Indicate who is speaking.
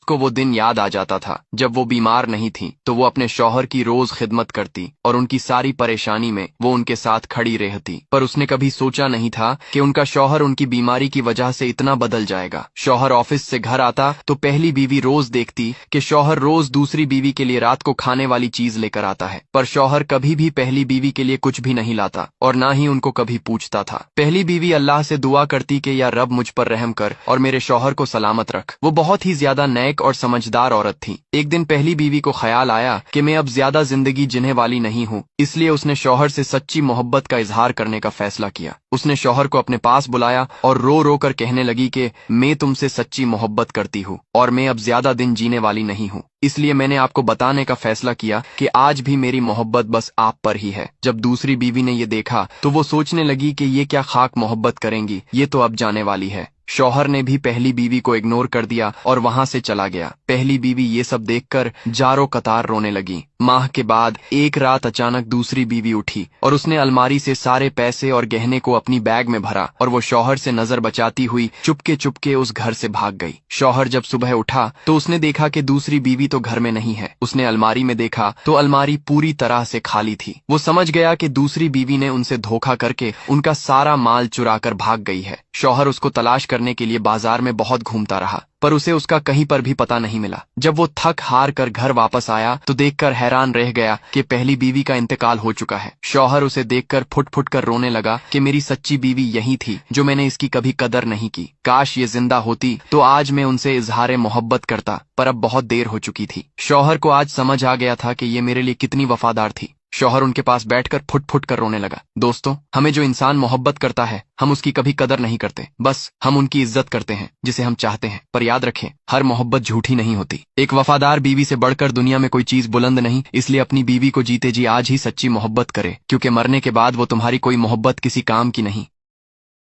Speaker 1: को वो दिन याद आ जाता था जब वो बीमार नहीं थी तो वो अपने शौहर की रोज खिदमत करती और उनकी सारी परेशानी में वो उनके साथ खड़ी रहती। पर उसने कभी सोचा नहीं था कि उनका शौहर उनकी बीमारी की वजह से इतना बदल जाएगा। शौहर ऑफिस से घर आता तो पहली बीवी रोज देखती कि शौहर रोज दूसरी बीवी के लिए रात को खाने वाली चीज लेकर आता है, पर शौहर कभी भी पहली बीवी के लिए कुछ भी नहीं लाता और ना ही उनको कभी पूछता था। पहली बीवी अल्लाह से दुआ करती कि या रब मुझ पर रहम कर और मेरे शौहर को सलामत रख। वो बहुत ही ज्यादा नेक और समझदार औरत थी। एक दिन पहली बीवी को ख्याल आया कि मैं अब ज्यादा जिंदगी जीने वाली नहीं हूँ, इसलिए उसने शौहर से सच्ची मोहब्बत का इजहार करने का फैसला किया। उसने शौहर को अपने पास बुलाया और रो रो कर कहने लगी कि मैं तुमसे सच्ची मोहब्बत करती हूँ और मैं अब ज्यादा दिन जीने वाली नहीं हूँ, इसलिए मैंने आपको बताने का फैसला किया कि आज भी मेरी मोहब्बत बस आप पर ही है। जब दूसरी बीवी ने ये देखा तो वो सोचने लगी कि ये क्या खाक मोहब्बत करेंगी, ये तो अब जाने वाली है। शौहर ने भी पहली बीवी को इग्नोर कर दिया और वहां से चला गया। पहली बीवी ये सब देखकर जारो कतार रोने लगी। माह के बाद एक रात अचानक दूसरी बीवी उठी और उसने अलमारी से सारे पैसे और गहने को अपनी बैग में भरा और वो शौहर से नजर बचाती हुई चुपके चुपके उस घर से भाग गई। शौहर जब सुबह उठा तो उसने देखा कि दूसरी बीवी तो घर में नहीं है। उसने अलमारी में देखा तो अलमारी पूरी तरह से खाली थी। वो समझ गया कि दूसरी बीवी ने उनसे धोखा करके उनका सारा माल चुरा कर भाग गई है। शौहर उसको तलाश करने के लिए बाजार में बहुत घूमता रहा, पर उसे उसका कहीं पर भी पता नहीं मिला। जब वो थक हार कर घर वापस आया तो देखकर हैरान रह गया कि पहली बीवी का इंतकाल हो चुका है। शौहर उसे देखकर फुट फुट कर रोने लगा कि मेरी सच्ची बीवी यही थी जो मैंने इसकी कभी कदर नहीं की। काश ये जिंदा होती तो आज मैं उनसे इजहार मोहब्बत करता, पर अब बहुत देर हो चुकी थी। शौहर को आज समझ आ गया था कि ये मेरे लिए कितनी वफादार थी। शौहर उनके पास बैठकर फुट फुट कर रोने लगा। दोस्तों, हमें जो इंसान मोहब्बत करता है हम उसकी कभी कदर नहीं करते, बस हम उनकी इज्जत करते हैं जिसे हम चाहते हैं। पर याद रखें, हर मोहब्बत झूठी नहीं होती। एक वफादार बीवी से बढ़कर दुनिया में कोई चीज बुलंद नहीं, इसलिए अपनी बीवी को जीते जी आज ही सच्ची मोहब्बत करे, क्योंकि मरने के बाद वो तुम्हारी कोई मोहब्बत किसी काम की नहीं।